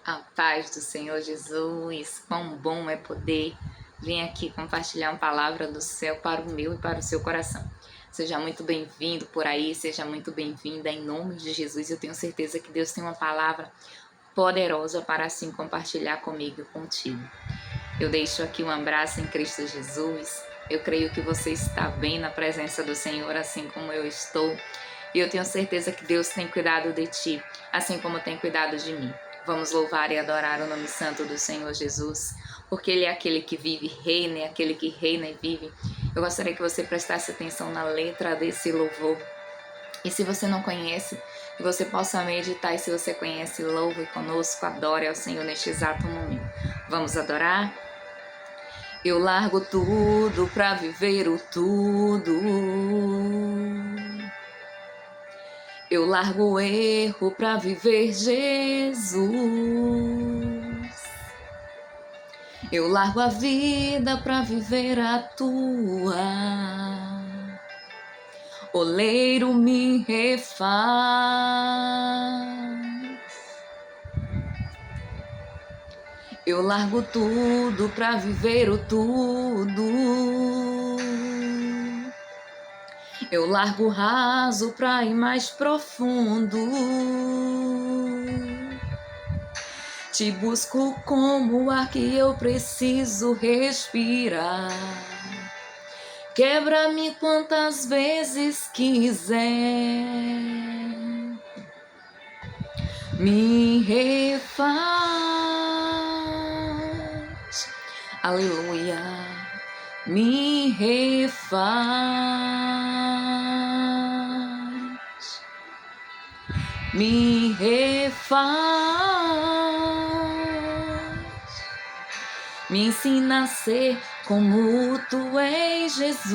A paz do Senhor Jesus, quão bom é poder vir aqui compartilhar uma palavra do céu para o meu e para o seu coração. Seja muito bem-vindo por aí, seja muito bem-vinda em nome de Jesus. Eu tenho certeza que Deus tem uma palavra poderosa para assim compartilhar comigo e contigo. Eu deixo aqui um abraço em Cristo Jesus. Eu creio que você está bem na presença do Senhor, assim como eu estou. E eu tenho certeza que Deus tem cuidado de ti, assim como tem cuidado de mim. Vamos louvar e adorar o nome santo do Senhor Jesus, porque Ele é aquele que vive, reina, é aquele que reina e vive. Eu gostaria que você prestasse atenção na letra desse louvor. E se você não conhece, que você possa meditar, e se você conhece, louve conosco, adore ao Senhor neste exato momento. Vamos adorar? Eu largo tudo pra viver o tudo. Eu largo o erro pra viver Jesus. Eu largo a vida pra viver a tua. Oleiro me refaz. Eu largo tudo pra viver o tudo. Eu largo o raso pra ir mais profundo. Te busco como o ar que eu preciso respirar. Quebra-me quantas vezes quiser. Me refaz. Aleluia. Me refaz. Me refaz. Me ensina a ser como tu és, Jesus.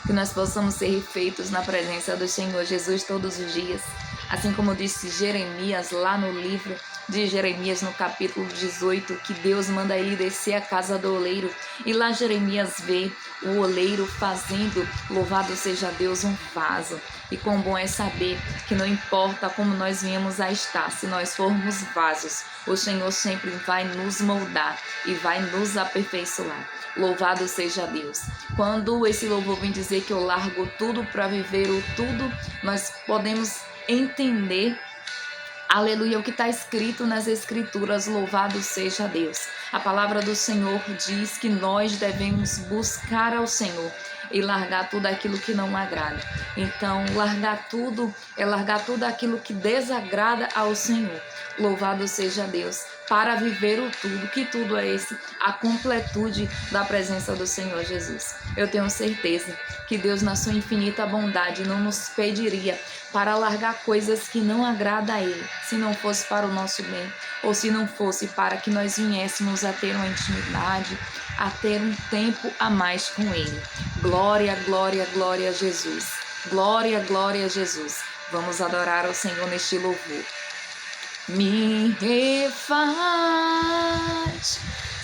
Que nós possamos ser refeitos na presença do Senhor Jesus todos os dias. Assim como disse Jeremias lá no livro de Jeremias, no capítulo 18, que Deus manda ele descer à casa do oleiro. E lá Jeremias vê o oleiro fazendo, louvado seja Deus, um vaso. E quão bom é saber que não importa como nós viemos a estar, se nós formos vasos, o Senhor sempre vai nos moldar e vai nos aperfeiçoar. Louvado seja Deus. Quando esse louvor vem dizer que eu largo tudo para viver o tudo, nós podemos entender, aleluia, o que está escrito nas Escrituras. Louvado seja Deus. A palavra do Senhor diz que nós devemos buscar ao Senhor e largar tudo aquilo que não agrada. Então, largar tudo é largar tudo aquilo que desagrada ao Senhor. Louvado seja Deus, para viver o tudo. Que tudo é esse? A completude da presença do Senhor Jesus. Eu tenho certeza que Deus, na sua infinita bondade, não nos pediria para largar coisas que não agradam a Ele, se não fosse para o nosso bem, ou se não fosse para que nós viéssemos a ter uma intimidade, a ter um tempo a mais com Ele. Glória, glória, glória a Jesus. Glória, glória a Jesus. Vamos adorar ao Senhor neste louvor. Me refaz.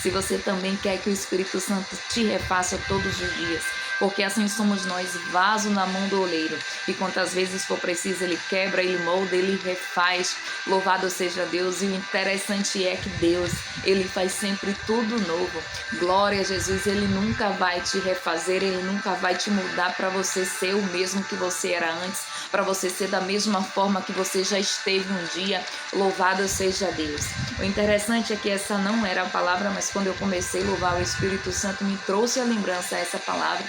Se você também quer que o Espírito Santo te refaça todos os dias, porque assim somos nós, vaso na mão do oleiro, e quantas vezes for preciso ele quebra, ele molda, ele refaz. Louvado seja Deus. E o interessante é que Deus, ele faz sempre tudo novo. Glória a Jesus. Ele nunca vai te refazer, ele nunca vai te mudar para você ser o mesmo que você era antes, para você ser da mesma forma que você já esteve um dia. Louvado seja Deus. O interessante é que essa não era a palavra, mas quando eu comecei a louvar, o Espírito Santo me trouxe a lembrança a essa palavra.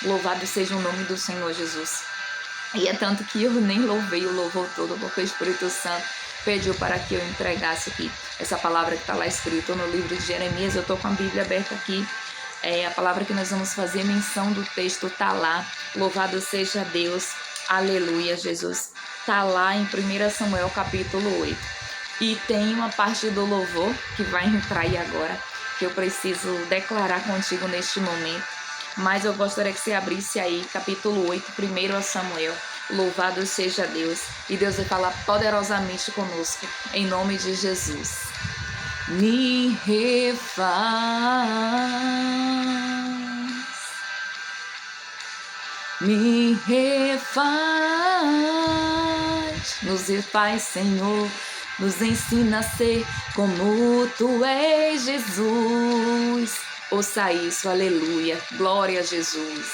Louvado seja o nome do Senhor Jesus. E é tanto que eu nem louvei o louvor todo, porque o Espírito Santo pediu para que eu entregasse aqui essa palavra que está lá escrita no livro de Jeremias. Eu estou com a Bíblia aberta aqui. A palavra que nós vamos fazer menção do texto está lá. Louvado seja Deus. Aleluia, Jesus. Está lá em 1 Samuel capítulo 8. E tem uma parte do louvor que vai entrar aí agora, que eu preciso declarar contigo neste momento. Mas eu gostaria que você abrisse aí, capítulo 8, 1 Samuel. Louvado seja Deus. E Deus vai falar poderosamente conosco, em nome de Jesus. Me refaz. Me refaz. Nos faz, Senhor, nos ensina a ser como Tu és, Jesus. Ouça isso, aleluia, glória a Jesus.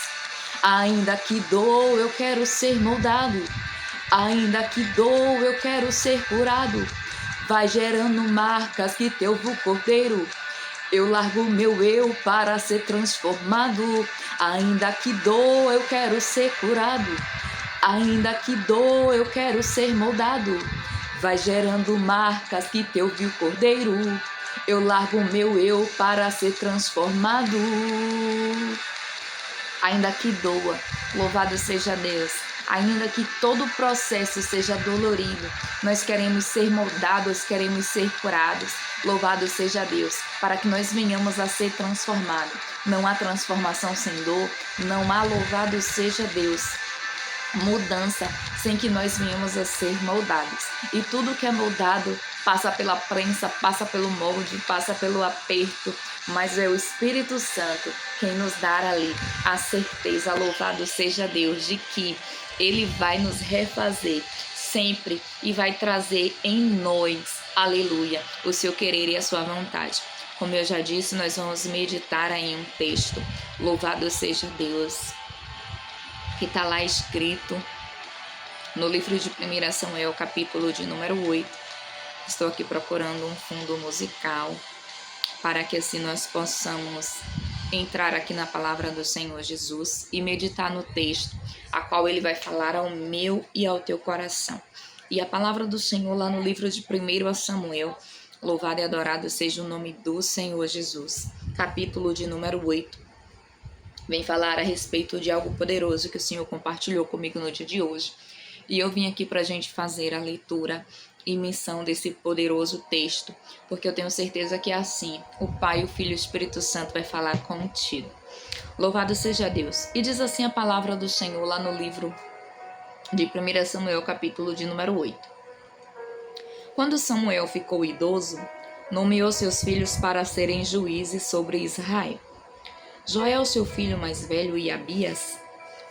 Ainda que dou, eu quero ser moldado. Ainda que dou, eu quero ser curado. Vai gerando marcas que Teu cordeiro. Eu largo meu eu para ser transformado. Ainda que dou, eu quero ser curado. Ainda que dou, eu quero ser moldado. Vai gerando marcas que Teu cordeiro. Eu largo meu eu para ser transformado. Ainda que doa, louvado seja Deus. Ainda que todo o processo seja dolorido, nós queremos ser moldados, queremos ser curados. Louvado seja Deus, para que nós venhamos a ser transformados. Não há transformação sem dor, não há louvado seja Deus mudança sem que nós venhamos a ser moldados. E tudo que é moldado passa pela prensa, passa pelo molde, passa pelo aperto, mas é o Espírito Santo quem nos dá ali a certeza, louvado seja Deus, de que Ele vai nos refazer sempre e vai trazer em nós, aleluia, o seu querer e a sua vontade. Como eu já disse, nós vamos meditar em um texto, louvado seja Deus, que está lá escrito no livro de 1 Samuel, capítulo de número 8. Estou aqui procurando um fundo musical para que assim nós possamos entrar aqui na palavra do Senhor Jesus e meditar no texto, a qual ele vai falar ao meu e ao teu coração. E a palavra do Senhor lá no livro de 1 Samuel, louvado e adorado seja o nome do Senhor Jesus, capítulo de número 8. Vem falar a respeito de algo poderoso que o Senhor compartilhou comigo no dia de hoje. E eu vim aqui para a gente fazer a leitura e menção desse poderoso texto, porque eu tenho certeza que é assim, o Pai, o Filho e o Espírito Santo vai falar contigo. Louvado seja Deus. E diz assim a palavra do Senhor lá no livro de 1 Samuel, capítulo de número 8. Quando Samuel ficou idoso, nomeou seus filhos para serem juízes sobre Israel. Joel, seu filho mais velho, e Abias,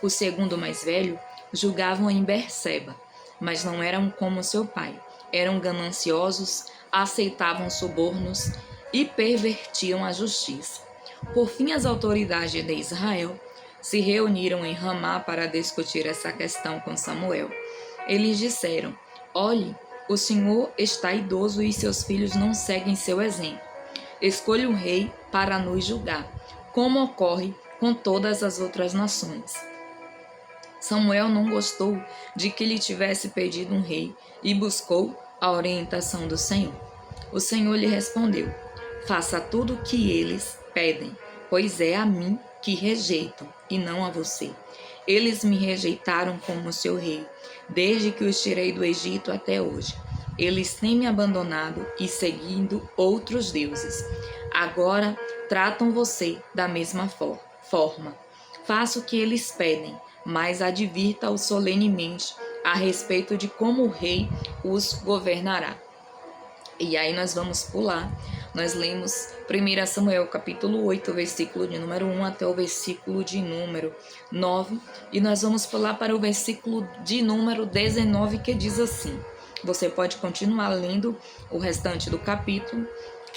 o segundo mais velho, julgavam em Berseba, mas não eram como seu pai. Eram gananciosos, aceitavam subornos e pervertiam a justiça. Por fim, as autoridades de Israel se reuniram em Ramá para discutir essa questão com Samuel. Eles disseram: olhe, o Senhor está idoso e seus filhos não seguem seu exemplo. Escolha um rei para nos julgar, como ocorre com todas as outras nações. Samuel não gostou de que lhe tivesse pedido um rei e buscou a orientação do Senhor. O Senhor lhe respondeu: faça tudo o que eles pedem, pois é a mim que rejeitam e não a você. Eles me rejeitaram como seu rei, desde que os tirei do Egito até hoje. Eles têm me abandonado e seguindo outros deuses. Agora tratam você da mesma forma. Faça o que eles pedem, mas advirta-os solenemente a respeito de como o rei os governará. E aí nós vamos pular. Nós lemos 1 Samuel capítulo 8, versículo de número 1 até o versículo de número 9. E nós vamos pular para o versículo de número 19, que diz assim. Você pode continuar lendo o restante do capítulo,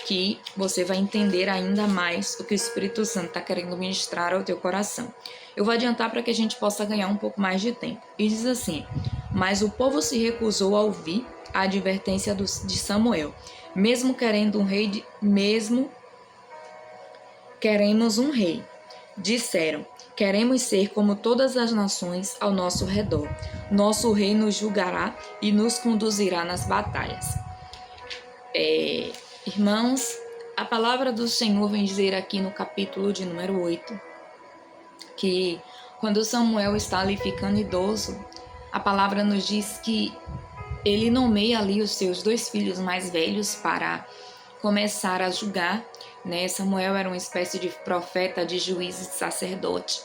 que você vai entender ainda mais o que o Espírito Santo está querendo ministrar ao teu coração. Eu vou adiantar para que a gente possa ganhar um pouco mais de tempo. E diz assim: mas o povo se recusou a ouvir a advertência de Samuel. Mesmo querendo um rei, queremos um rei. Disseram: queremos ser como todas as nações ao nosso redor. Nosso rei nos julgará e nos conduzirá nas batalhas. Irmãos, a palavra do Senhor vem dizer aqui no capítulo de número 8, que quando Samuel está ali ficando idoso, a palavra nos diz que ele nomeia ali os seus 2 filhos mais velhos para começar a julgar, né? Samuel era uma espécie de profeta, de juiz e de sacerdote.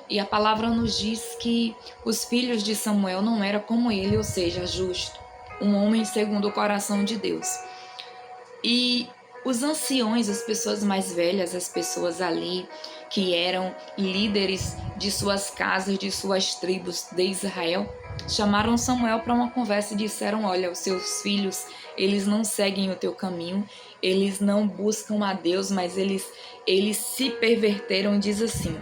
E a palavra nos diz que os filhos de Samuel não eram como ele, ou seja, justo, um homem segundo o coração de Deus. E os anciões, as pessoas mais velhas, as pessoas ali que eram líderes de suas casas, de suas tribos de Israel, chamaram Samuel para uma conversa e disseram: olha, os seus filhos, eles não seguem o teu caminho, eles não buscam a Deus, mas eles se perverteram. Diz assim: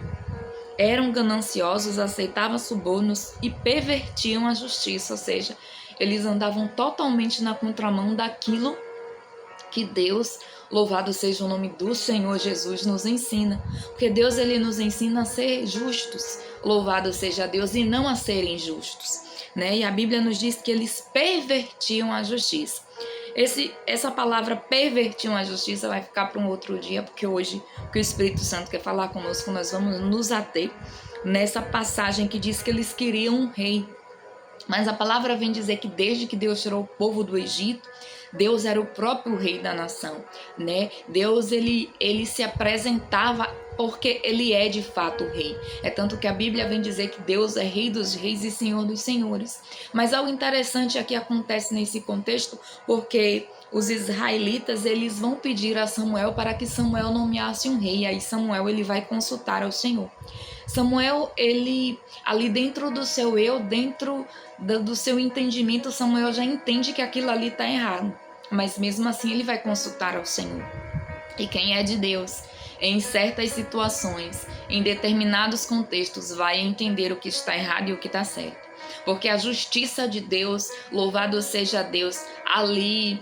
eram gananciosos, aceitavam subornos e pervertiam a justiça, ou seja, eles andavam totalmente na contramão daquilo que Deus, louvado seja o nome do Senhor Jesus, nos ensina. Porque Deus, ele nos ensina a ser justos, louvado seja Deus, e não a serem injustos, né? E a Bíblia nos diz que eles pervertiam a justiça. Essa palavra pervertiam a justiça vai ficar para um outro dia, porque hoje o que o Espírito Santo quer falar conosco, nós vamos nos ater nessa passagem que diz que eles queriam um rei. Mas a palavra vem dizer que desde que Deus tirou o povo do Egito, Deus era o próprio rei da nação, né? Deus, ele se apresentava porque ele é de fato o rei. É tanto que a Bíblia vem dizer que Deus é rei dos reis e senhor dos senhores. Mas algo interessante aqui acontece nesse contexto, porque os israelitas, eles vão pedir a Samuel para que Samuel nomeasse um rei. Aí Samuel, ele vai consultar ao Senhor. Samuel, ele ali dentro do seu eu, dentro do seu entendimento, Samuel já entende que aquilo ali está errado. Mas mesmo assim ele vai consultar ao Senhor. E quem é de Deus, em certas situações, em determinados contextos, vai entender o que está errado e o que está certo. Porque a justiça de Deus, louvado seja Deus, ali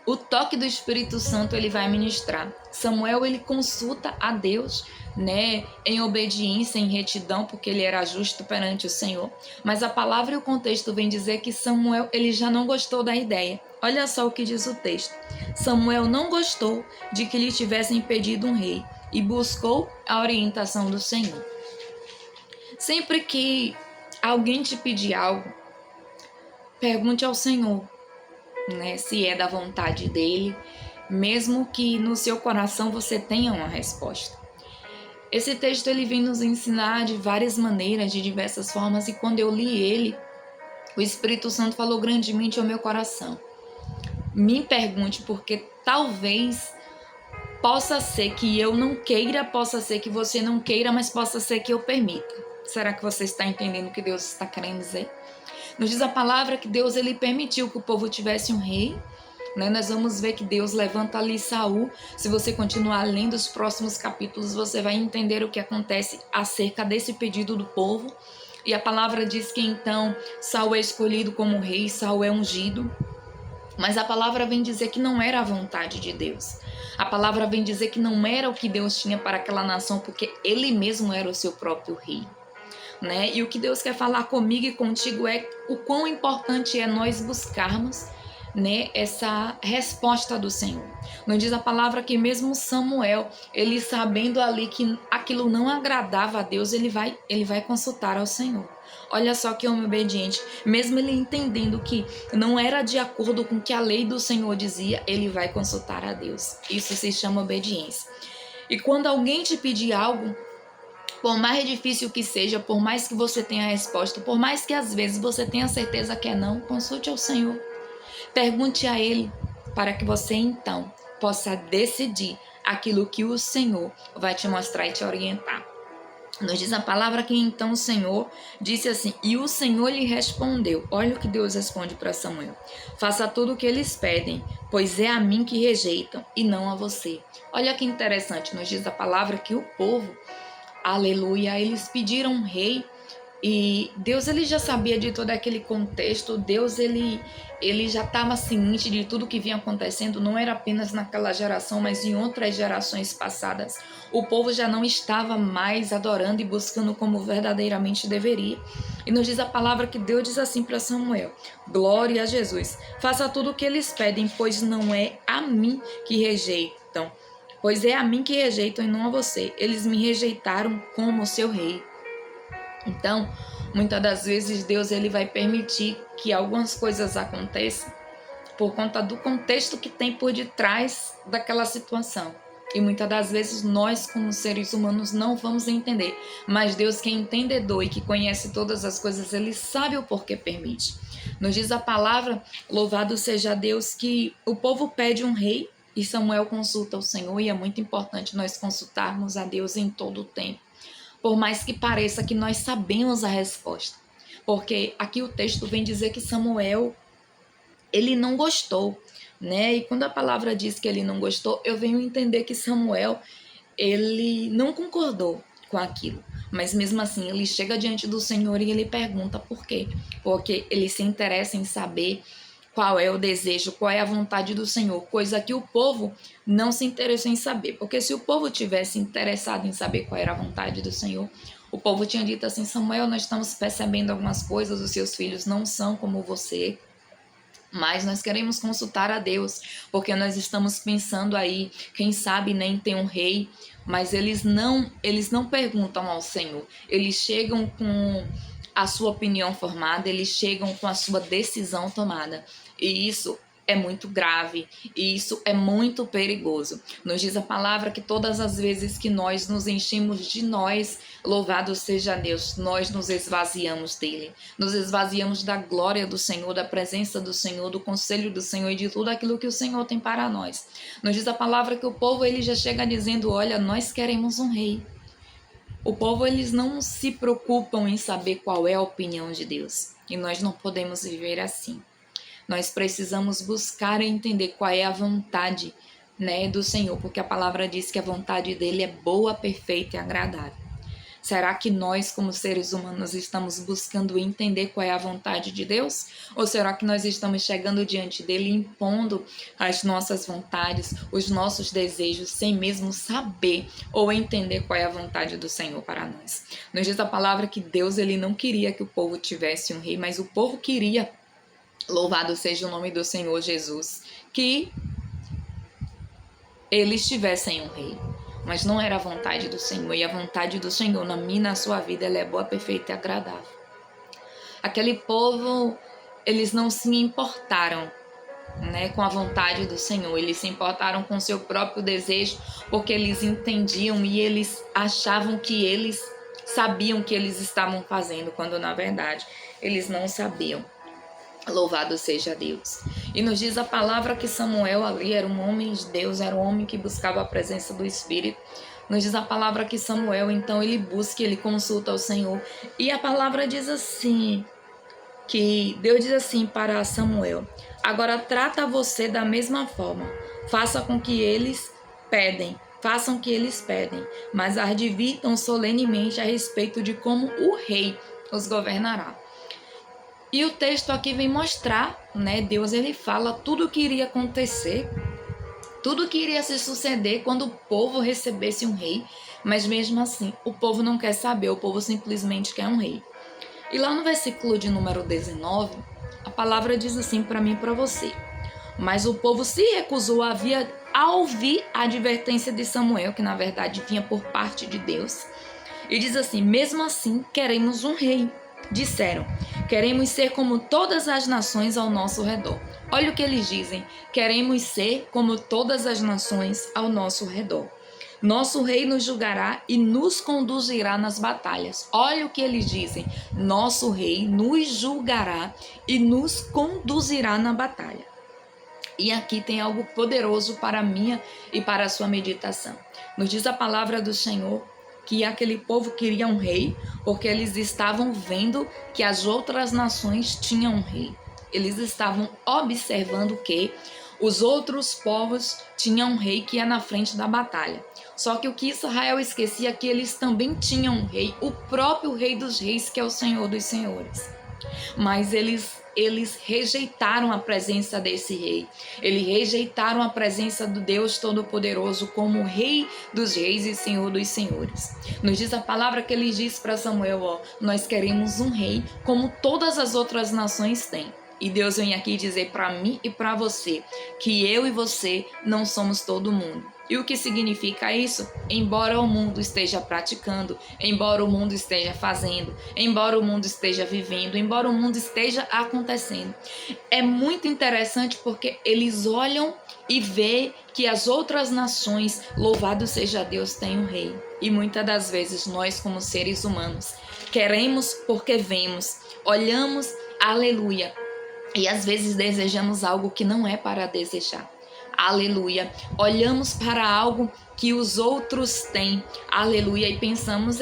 o toque do Espírito Santo ele vai ministrar. Samuel, ele consulta a Deus, né, em obediência, em retidão, porque ele era justo perante o Senhor. Mas a palavra e o contexto vem dizer que Samuel, ele já não gostou da ideia. Olha só o que diz o texto. Samuel não gostou de que lhe tivessem pedido um rei e buscou a orientação do Senhor. Sempre que alguém te pedir algo, pergunte ao Senhor, né, se é da vontade dele, mesmo que no seu coração você tenha uma resposta. Esse texto ele vem nos ensinar de várias maneiras, de diversas formas, e quando eu li ele, o Espírito Santo falou grandemente ao meu coração. Me pergunte, porque talvez possa ser que eu não queira, possa ser que você não queira, mas possa ser que eu permita. Será que você está entendendo o que Deus está querendo dizer? Nos diz a palavra que Deus ele permitiu que o povo tivesse um rei, né? Nós vamos ver que Deus levanta ali Saul. Se você continuar lendo os próximos capítulos, você vai entender o que acontece acerca desse pedido do povo. E a palavra diz que então Saul é escolhido como rei, Saul é ungido. Mas a palavra vem dizer que não era a vontade de Deus. A palavra vem dizer que não era o que Deus tinha para aquela nação, porque ele mesmo era o seu próprio rei. Né? E o que Deus quer falar comigo e contigo é o quão importante é nós buscarmos, né, essa resposta do Senhor. Não diz a palavra que mesmo Samuel, ele sabendo ali que aquilo não agradava a Deus, ele vai consultar ao Senhor. Olha só que homem obediente, mesmo ele entendendo que não era de acordo com o que a lei do Senhor dizia, ele vai consultar a Deus. Isso se chama obediência. E quando alguém te pedir algo, por mais difícil que seja, por mais que você tenha a resposta, por mais que às vezes você tenha certeza que é não, consulte ao Senhor. Pergunte a Ele para que você então possa decidir aquilo que o Senhor vai te mostrar e te orientar. Nos diz a palavra que então o Senhor disse assim, e o Senhor lhe respondeu. Olha o que Deus responde para Samuel. Faça tudo o que eles pedem, pois é a mim que rejeitam e não a você. Olha que interessante, nos diz a palavra que o povo, aleluia, eles pediram um rei e Deus ele já sabia de todo aquele contexto. Deus ele já estava ciente de tudo que vinha acontecendo, não era apenas naquela geração, mas em outras gerações passadas. O povo já não estava mais adorando e buscando como verdadeiramente deveria. E nos diz a palavra que Deus diz assim para Samuel: glória a Jesus, faça tudo o que eles pedem, pois não é a mim que rejeitam, pois é a mim que rejeitam e não a você. Eles me rejeitaram como seu rei. Então, muitas das vezes Deus ele vai permitir que algumas coisas aconteçam por conta do contexto que tem por detrás daquela situação. E muitas das vezes nós, como seres humanos, não vamos entender. Mas Deus, que é entendedor e que conhece todas as coisas, Ele sabe o porquê permite. Nos diz a palavra, louvado seja Deus, que o povo pede um rei e Samuel consulta o Senhor. E é muito importante nós consultarmos a Deus em todo o tempo. Por mais que pareça que nós sabemos a resposta. porque aqui o texto vem dizer que Samuel, ele não gostou, né? E quando a palavra diz que ele não gostou, eu venho entender que Samuel, ele não concordou com aquilo. Mas mesmo assim, ele chega diante do Senhor e ele pergunta por quê. Porque ele se interessa em saber qual é o desejo, qual é a vontade do Senhor, coisa que o povo não se interessou em saber. Porque se o povo tivesse interessado em saber qual era a vontade do Senhor, o povo tinha dito assim: Samuel, nós estamos percebendo algumas coisas, os seus filhos não são como você, mas nós queremos consultar a Deus, porque nós estamos pensando aí, quem sabe nem tem um rei, mas eles não perguntam ao Senhor. Eles chegam com a sua opinião formada, eles chegam com a sua decisão tomada. E isso é muito grave, e isso é muito perigoso. Nos diz a palavra que todas as vezes que nós nos enchemos de nós, louvado seja Deus, nós nos esvaziamos dele, nos esvaziamos da glória do Senhor, da presença do Senhor, do conselho do Senhor e de tudo aquilo que o Senhor tem para nós. Nos diz a palavra que o povo, ele já chega dizendo: olha, nós queremos um rei. O povo, eles não se preocupam em saber qual é a opinião de Deus, e nós não podemos viver assim. Nós precisamos buscar e entender qual é a vontade, né, do Senhor, porque a palavra diz que a vontade dele é boa, perfeita e agradável. Será que nós, como seres humanos, estamos buscando entender qual é a vontade de Deus? Ou será que nós estamos chegando diante dele impondo as nossas vontades, os nossos desejos, sem mesmo saber ou entender qual é a vontade do Senhor para nós? Nos diz a palavra que Deus, ele não queria que o povo tivesse um rei, mas o povo queria, louvado seja o nome do Senhor Jesus, que eles tivessem um rei. Mas não era a vontade do Senhor. E a vontade do Senhor na minha e na sua vida, ela é boa, perfeita e agradável. Aquele povo, eles não se importaram, né, com a vontade do Senhor. Eles se importaram com o seu próprio desejo, porque eles entendiam e eles achavam que eles sabiam o que eles estavam fazendo, quando na verdade eles não sabiam. Louvado seja Deus. E nos diz a palavra que Samuel ali era um homem de Deus, era um homem que buscava a presença do Espírito. Nos diz a palavra que Samuel, então, ele busca, ele consulta ao Senhor. E a palavra diz assim, que Deus diz assim para Samuel: agora trata você da mesma forma, façam o que eles pedem, mas advirtam solenemente a respeito de como o rei os governará. E o texto aqui vem mostrar, né? Deus, ele fala tudo o que iria acontecer, tudo o que iria se suceder quando o povo recebesse um rei, mas mesmo assim, o povo não quer saber, o povo simplesmente quer um rei. E lá no versículo de número 19, a palavra diz assim para mim e para você: mas o povo se recusou a ouvir a advertência de Samuel, que na verdade vinha por parte de Deus, e diz assim: mesmo assim, queremos um rei. Disseram: queremos ser como todas as nações ao nosso redor. Olha o que eles dizem: queremos ser como todas as nações ao nosso redor. Nosso rei nos julgará e nos conduzirá nas batalhas. Olha o que eles dizem: nosso rei nos julgará e nos conduzirá na batalha. E aqui tem algo poderoso para a minha e para a sua meditação. Nos diz a palavra do Senhor que aquele povo queria um rei, porque eles estavam vendo que as outras nações tinham um rei. Eles estavam observando que os outros povos tinham um rei que ia na frente da batalha. Só que o que Israel esquecia é que eles também tinham um rei, o próprio Rei dos Reis, que é o Senhor dos Senhores. Mas eles rejeitaram a presença desse rei. Eles rejeitaram a presença do Deus Todo-Poderoso como Rei dos Reis e Senhor dos Senhores. Nos diz a palavra que ele diz para Samuel: ó, nós queremos um rei como todas as outras nações têm. E Deus vem aqui dizer para mim e para você que eu e você não somos todo mundo. E o que significa isso? Embora o mundo esteja praticando, embora o mundo esteja fazendo, embora o mundo esteja vivendo, embora o mundo esteja acontecendo. É muito interessante porque eles olham e vê que as outras nações, louvado seja Deus, têm um rei. E muitas das vezes nós, como seres humanos, queremos porque vemos, olhamos, aleluia, e às vezes desejamos algo que não é para desejar. Aleluia. Olhamos para algo que os outros têm. Aleluia. E pensamos,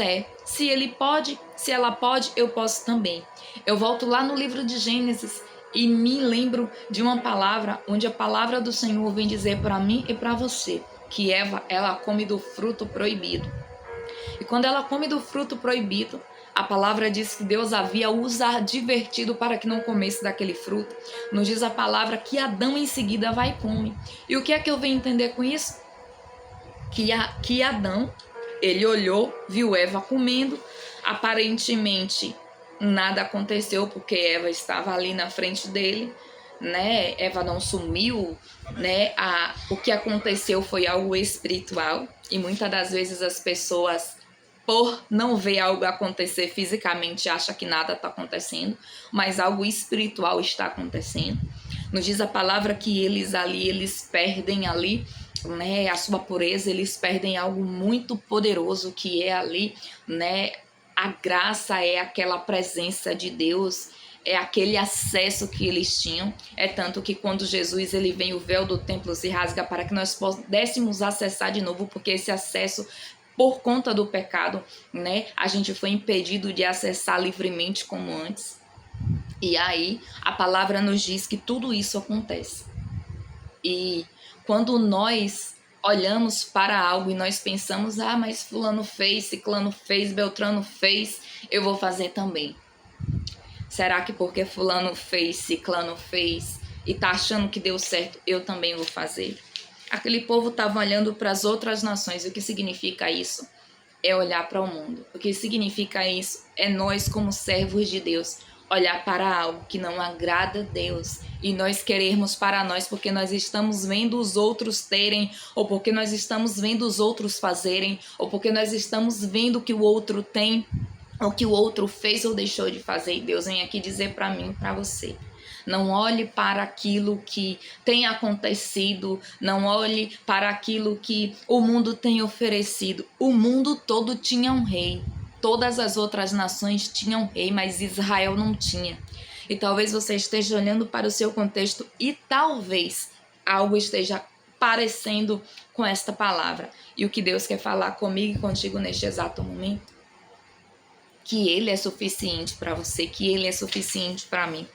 Se ele pode, se ela pode, eu posso também. Eu volto lá no livro de Gênesis e me lembro de uma palavra onde a palavra do Senhor vem dizer para mim e para você que Eva, ela come do fruto proibido. E quando ela come do fruto proibido, a palavra diz que Deus havia os advertido para que não comesse daquele fruto. Nos diz a palavra que Adão em seguida vai e come. E o que é que eu venho entender com isso? Que Adão, ele olhou, viu Eva comendo, aparentemente nada aconteceu porque Eva estava ali na frente dele, né? Eva não sumiu, né? O que aconteceu foi algo espiritual e muitas das vezes as pessoas, por não ver algo acontecer fisicamente, acham que nada está acontecendo, mas algo espiritual está acontecendo. Nos diz a palavra que eles perdem ali, né, a sua pureza, eles perdem algo muito poderoso que é ali, né, a graça é aquela presença de Deus, é aquele acesso que eles tinham. É tanto que quando Jesus ele vem, o véu do templo se rasga para que nós pudéssemos acessar de novo, porque esse acesso, por conta do pecado, né, a gente foi impedido de acessar livremente como antes. E aí a palavra nos diz que tudo isso acontece. E quando nós olhamos para algo e nós pensamos, mas fulano fez, ciclano fez, beltrano fez, eu vou fazer também. Será que porque fulano fez, ciclano fez e tá achando que deu certo, eu também vou fazer? Aquele povo estava olhando para as outras nações. O que significa isso? É olhar para o mundo. O que significa isso? É nós, como servos de Deus, olhar para algo que não agrada a Deus e nós querermos para nós porque nós estamos vendo os outros terem, ou porque nós estamos vendo os outros fazerem, ou porque nós estamos vendo que o outro tem, ou que o outro fez ou deixou de fazer. E Deus vem aqui dizer para mim e para você: não olhe para aquilo que tem acontecido, não olhe para aquilo que o mundo tem oferecido. O mundo todo tinha um rei. Todas as outras nações tinham rei, mas Israel não tinha. E talvez você esteja olhando para o seu contexto e talvez algo esteja parecendo com esta palavra. E o que Deus quer falar comigo e contigo neste exato momento? Que Ele é suficiente para você, que Ele é suficiente para mim.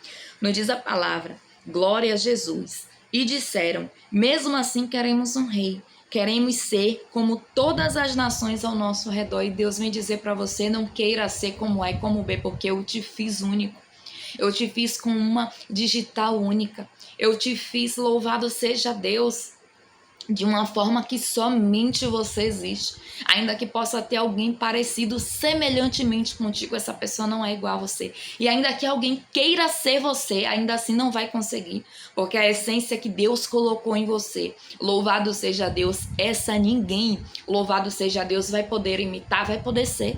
Nos diz a palavra: glória a Jesus. E disseram: mesmo assim queremos um rei. Queremos ser como todas as nações ao nosso redor. E Deus vem dizer para você: não queira ser como A e como B, porque eu te fiz único. Eu te fiz com uma digital única. Eu te fiz, louvado seja Deus, de uma forma que somente você existe. Ainda que possa ter alguém parecido semelhantemente contigo, essa pessoa não é igual a você. E ainda que alguém queira ser você, ainda assim não vai conseguir, porque a essência que Deus colocou em você, louvado seja Deus, essa ninguém, louvado seja Deus, vai poder imitar, vai poder ser.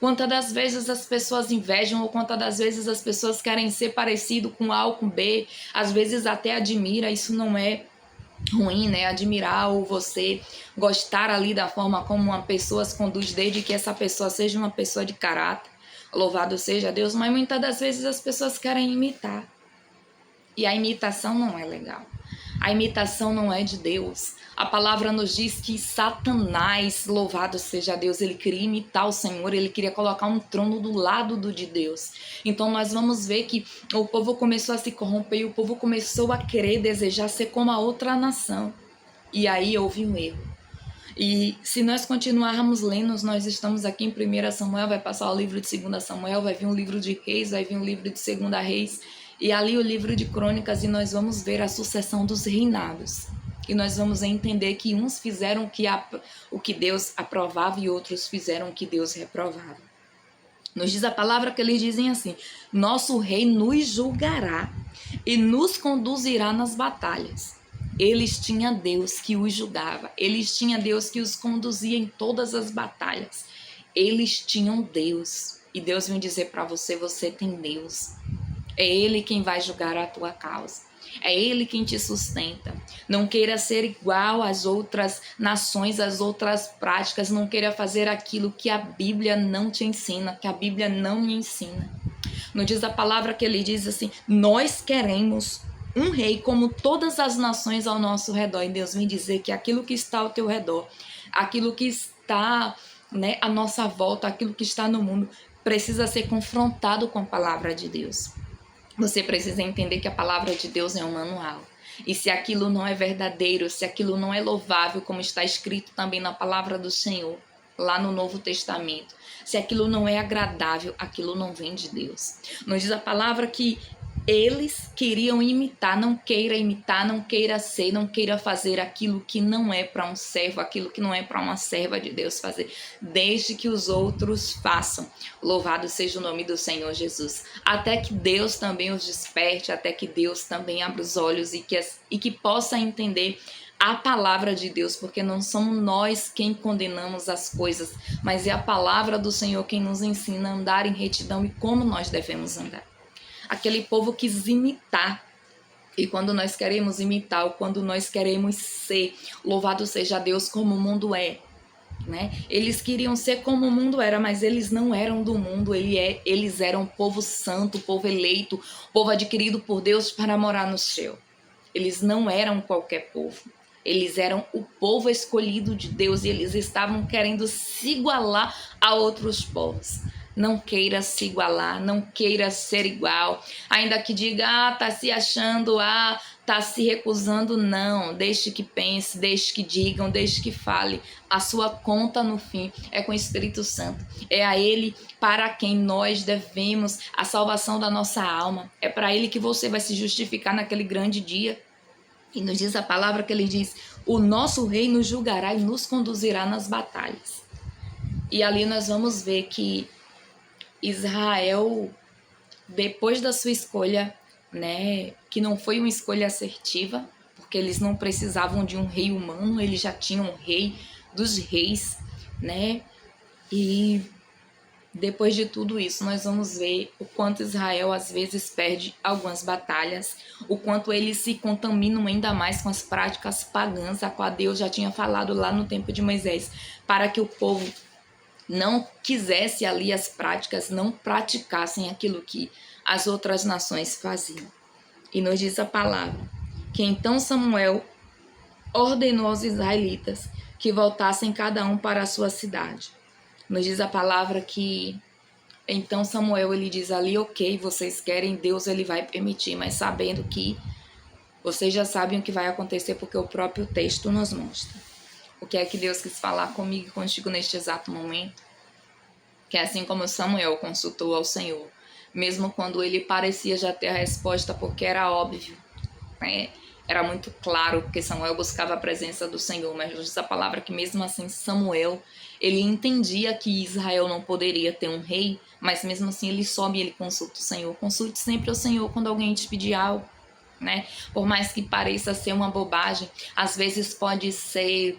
Quantas das vezes as pessoas invejam, ou quantas das vezes as pessoas querem ser parecido com A ou com B, às vezes até admira, isso não é ruim, né? Admirar ou você gostar ali da forma como uma pessoa se conduz, desde que essa pessoa seja uma pessoa de caráter, louvado seja Deus, mas muitas das vezes as pessoas querem imitar. E a imitação não é legal. A imitação não é de Deus. A palavra nos diz que Satanás, louvado seja Deus, ele queria imitar o Senhor, ele queria colocar um trono do lado do de Deus. Então nós vamos ver que o povo começou a se corromper e o povo começou a querer, desejar ser como a outra nação. E aí houve um erro. E se nós continuarmos lendo, nós estamos aqui em 1 Samuel, vai passar o livro de 2 Samuel, vai vir um livro de Reis, vai vir um livro de 2 Reis, e ali o livro de Crônicas, e nós vamos ver a sucessão dos reinados. E nós vamos entender que uns fizeram o que Deus aprovava e outros fizeram o que Deus reprovava. Nos diz a palavra que eles dizem assim: nosso rei nos julgará e nos conduzirá nas batalhas. Eles tinham Deus que os julgava, eles tinham Deus que os conduzia em todas as batalhas. Eles tinham Deus. E Deus vem dizer para você: você tem Deus. É Ele quem vai julgar a tua causa. É Ele quem te sustenta. Não queira ser igual às outras nações, às outras práticas. Não queira fazer aquilo que a Bíblia não te ensina, que a Bíblia não me ensina. Não diz a palavra que ele diz assim: nós queremos um rei como todas as nações ao nosso redor. E Deus vem dizer que aquilo que está ao teu redor, aquilo que está né, à nossa volta, aquilo que está no mundo, precisa ser confrontado com a palavra de Deus. Você precisa entender que a palavra de Deus é um manual. E se aquilo não é verdadeiro, se aquilo não é louvável, como está escrito também na palavra do Senhor, lá no Novo Testamento, se aquilo não é agradável, aquilo não vem de Deus. Nos diz a palavra que eles queriam imitar, não queira ser, não queira fazer aquilo que não é para um servo, aquilo que não é para uma serva de Deus fazer, desde que os outros façam. Louvado seja o nome do Senhor Jesus. Até que Deus também os desperte, até que Deus também abra os olhos e que possa entender a palavra de Deus, porque não somos nós quem condenamos as coisas, mas é a palavra do Senhor quem nos ensina a andar em retidão e como nós devemos andar. Aquele povo quis imitar. E quando nós queremos imitar, ou quando nós queremos ser, louvado seja Deus como o mundo é, né? Eles queriam ser como o mundo era, mas eles não eram do mundo, eles eram povo santo, povo eleito, povo adquirido por Deus para morar no céu. Eles não eram qualquer povo. Eles eram o povo escolhido de Deus e eles estavam querendo se igualar a outros povos. Não queira se igualar, não queira ser igual. Ainda que diga, tá se achando, tá se recusando, não. Deixe que pense, deixe que digam, deixe que fale. A sua conta no fim é com o Espírito Santo. É a Ele para quem nós devemos a salvação da nossa alma. É para Ele que você vai se justificar naquele grande dia. E nos diz a palavra que Ele diz, o nosso rei nos julgará e nos conduzirá nas batalhas. E ali nós vamos ver que Israel, depois da sua escolha, né, que não foi uma escolha assertiva, porque eles não precisavam de um rei humano, eles já tinham um rei dos reis, né? E depois de tudo isso, nós vamos ver o quanto Israel às vezes perde algumas batalhas, o quanto eles se contaminam ainda mais com as práticas pagãs, a qual Deus já tinha falado lá no tempo de Moisés, para que o povo não quisesse ali as práticas, não praticassem aquilo que as outras nações faziam. E nos diz a palavra que então Samuel ordenou aos israelitas que voltassem cada um para a sua cidade. Nos diz a palavra que então Samuel ele diz ali, ok, vocês querem, Deus ele vai permitir, mas sabendo que vocês já sabem o que vai acontecer porque o próprio texto nos mostra. O que é que Deus quis falar comigo e contigo neste exato momento? Que é assim como Samuel consultou ao Senhor, mesmo quando ele parecia já ter a resposta, porque era óbvio, né? Era muito claro, porque Samuel buscava a presença do Senhor, mas diz a palavra que mesmo assim Samuel, ele entendia que Israel não poderia ter um rei, mas mesmo assim ele sobe e ele consulta o Senhor. Consulte sempre o Senhor quando alguém te pedir algo, né? Por mais que pareça ser uma bobagem, às vezes pode ser,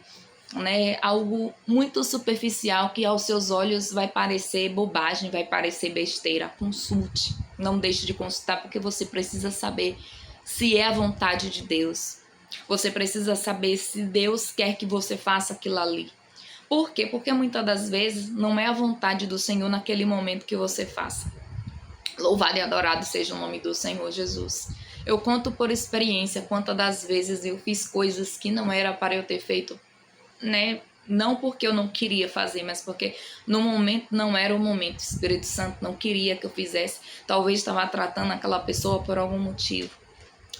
né, algo muito superficial que aos seus olhos vai parecer bobagem, vai parecer besteira. Consulte, não deixe de consultar, porque você precisa saber se é a vontade de Deus. Você precisa saber se Deus quer que você faça aquilo ali. Por quê? Porque muitas das vezes não é a vontade do Senhor naquele momento que você faça. Louvado e adorado seja o nome do Senhor Jesus. Eu conto por experiência quantas das vezes eu fiz coisas que não era para eu ter feito, né? Não porque eu não queria fazer, mas porque no momento não era o momento. O Espírito Santo não queria que eu fizesse. Talvez estava tratando aquela pessoa por algum motivo.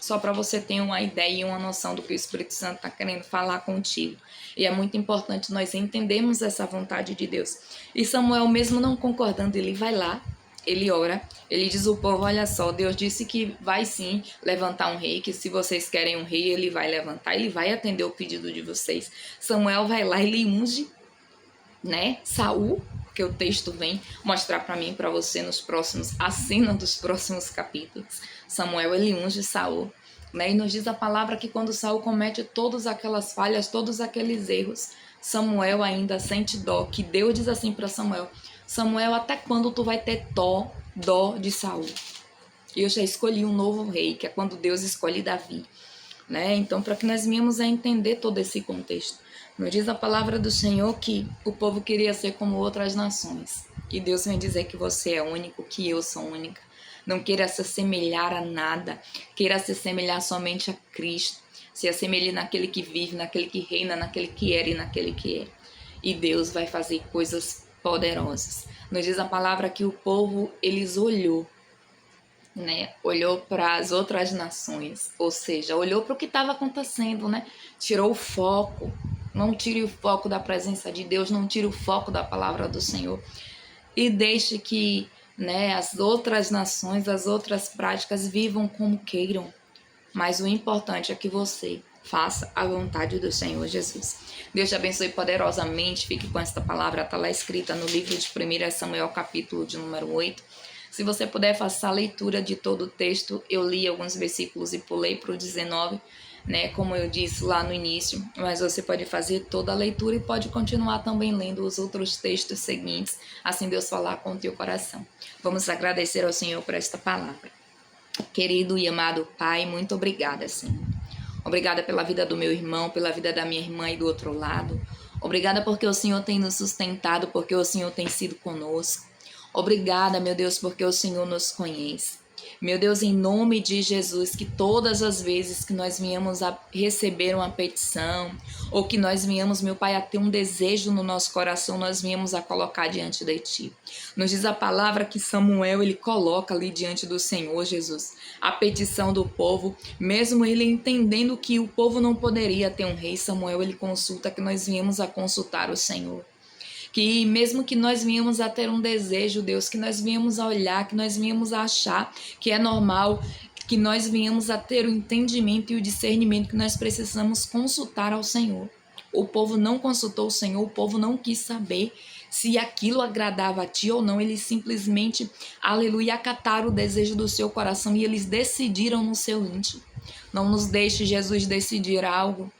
Só para você ter uma ideia e uma noção do que o Espírito Santo está querendo falar contigo. E é muito importante nós entendermos essa vontade de Deus. E Samuel, mesmo não concordando, ele vai lá, ele ora, ele diz ao povo, olha só, Deus disse que vai sim levantar um rei, que se vocês querem um rei, ele vai levantar, ele vai atender o pedido de vocês. Samuel vai lá, ele unge, né, Saul, porque o texto vem mostrar para mim e para você nos próximos, a cena dos próximos capítulos. Samuel, ele unge Saul, né, e nos diz a palavra que quando Saul comete todas aquelas falhas, todos aqueles erros, Samuel ainda sente dó, que Deus diz assim para Samuel, Samuel, até quando tu vai ter dó de Saul? Eu já escolhi um novo rei, que é quando Deus escolhe Davi, né? Então, para que nós venhamos a entender todo esse contexto. Nos diz a palavra do Senhor que o povo queria ser como outras nações. E Deus vem dizer que você é único, que eu sou única. Não queira se assemelhar a nada, queira se assemelhar somente a Cristo. Se assemelhe naquele que vive, naquele que reina, naquele que era e naquele que é. e Deus vai fazer coisas poderosas. Nos diz a palavra que o povo, eles olhou, né? Olhou para as outras nações, ou seja, olhou para o que estava acontecendo, né? Tirou o foco. Não tire o foco da presença de Deus, não tire o foco da palavra do Senhor e deixe que, né, as outras nações, as outras práticas vivam como queiram. Mas o importante é que você faça a vontade do Senhor Jesus. Deus te abençoe poderosamente. Fique com esta palavra, está lá escrita no livro de 1 Samuel, capítulo de número 8. Se você puder, faça a leitura de todo o texto. Eu li alguns versículos e pulei para o 19, né, como eu disse lá no início, mas você pode fazer toda a leitura e pode continuar também lendo os outros textos seguintes, assim Deus falar com o teu coração. Vamos agradecer ao Senhor por esta palavra. Querido e amado Pai, muito obrigada, Senhor. Obrigada pela vida do meu irmão, pela vida da minha irmã e do outro lado. Obrigada porque o Senhor tem nos sustentado, porque o Senhor tem sido conosco. Obrigada, meu Deus, porque o Senhor nos conhece. Meu Deus, em nome de Jesus, que todas as vezes que nós viemos a receber uma petição, ou que nós viemos, meu Pai, a ter um desejo no nosso coração, nós viemos a colocar diante de Ti. Nos diz a palavra que Samuel, ele coloca ali diante do Senhor Jesus a petição do povo, mesmo ele entendendo que o povo não poderia ter um rei. Samuel, ele consulta, que nós viemos a consultar o Senhor. Que mesmo que nós venhamos a ter um desejo, Deus, que nós venhamos a olhar, que nós venhamos a achar que é normal, que nós venhamos a ter o entendimento e o discernimento que nós precisamos consultar ao Senhor. O povo não consultou o Senhor, o povo não quis saber se aquilo agradava a Ti ou não. Eles simplesmente, aleluia, acataram o desejo do seu coração e eles decidiram no seu íntimo. Não nos deixe, Jesus, decidir algo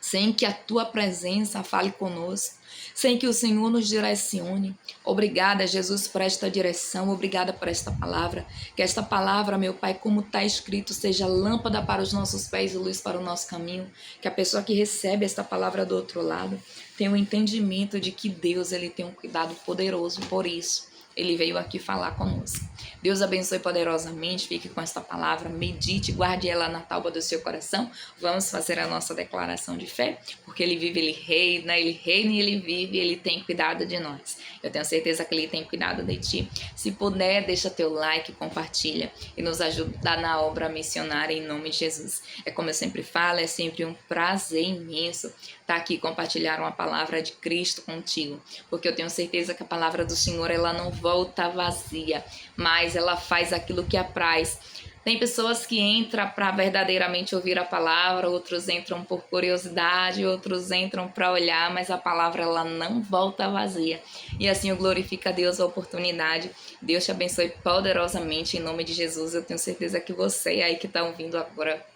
sem que a Tua presença fale conosco, sem que o Senhor nos direcione. Obrigada, Jesus, por esta direção, obrigada por esta palavra, que esta palavra, meu Pai, como está escrito, seja lâmpada para os nossos pés e luz para o nosso caminho, que a pessoa que recebe esta palavra do outro lado tenha o entendimento de que Deus, ele tem um cuidado poderoso, por isso ele veio aqui falar conosco. Deus abençoe poderosamente, fique com esta palavra, medite, guarde ela na tábua do seu coração. Vamos fazer a nossa declaração de fé, porque Ele vive, Ele reina e Ele vive, Ele tem cuidado de nós. Eu tenho certeza que Ele tem cuidado de ti. Se puder, deixa teu like, compartilha e nos ajuda na obra missionária em nome de Jesus. É como eu sempre falo, é sempre um prazer imenso estar aqui e compartilhar uma palavra de Cristo contigo, porque eu tenho certeza que a palavra do Senhor, ela não volta vazia, mas ela faz aquilo que apraz. Tem pessoas que entram para verdadeiramente ouvir a palavra, outros entram por curiosidade, outros entram para olhar, mas a palavra, ela não volta vazia. E assim eu glorifico a Deus a oportunidade. Deus te abençoe poderosamente em nome de Jesus. Eu tenho certeza que você aí que está ouvindo agora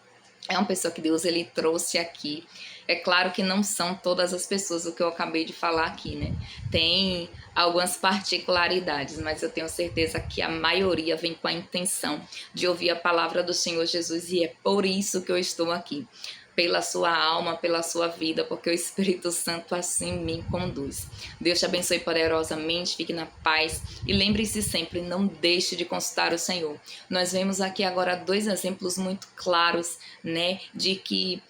é uma pessoa que Deus, ele trouxe aqui. É claro que não são todas as pessoas o que eu acabei de falar aqui, né? Tem algumas particularidades, mas eu tenho certeza que a maioria vem com a intenção de ouvir a palavra do Senhor Jesus, e é por isso que eu estou aqui. Pela sua alma, pela sua vida, porque o Espírito Santo assim me conduz. Deus te abençoe poderosamente, fique na paz e lembre-se sempre, não deixe de consultar o Senhor. Nós vemos aqui agora dois exemplos muito claros, né, de que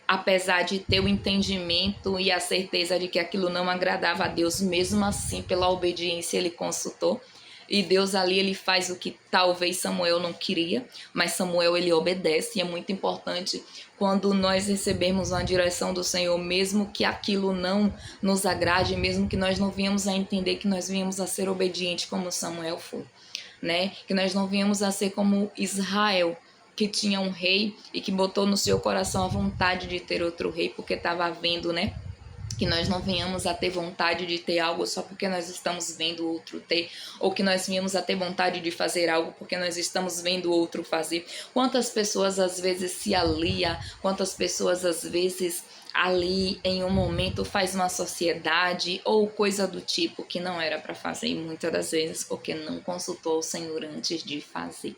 apesar de ter o entendimento e a certeza de que aquilo não agradava a Deus, mesmo assim, pela obediência, ele consultou. E Deus ali, ele faz o que talvez Samuel não queria, mas Samuel, ele obedece. E é muito importante quando nós recebemos uma direção do Senhor, mesmo que aquilo não nos agrade, mesmo que nós não venhamos a entender, que nós venhamos a ser obedientes como Samuel foi, né? Que nós não venhamos a ser como Israel, que tinha um rei e que botou no seu coração a vontade de ter outro rei, porque estava vendo, né? Que nós não venhamos a ter vontade de ter algo só porque nós estamos vendo outro ter, ou que nós venhamos a ter vontade de fazer algo porque nós estamos vendo outro fazer. Quantas pessoas às vezes se alia, quantas pessoas às vezes ali em um momento faz uma sociedade ou coisa do tipo que não era para fazer, e muitas das vezes porque não consultou o Senhor antes de fazer.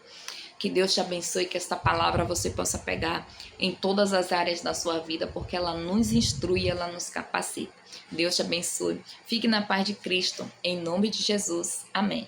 Que Deus te abençoe, que esta palavra você possa pegar em todas as áreas da sua vida, porque ela nos instrui, ela nos capacita. Deus te abençoe. Fique na paz de Cristo, em nome de Jesus. Amém.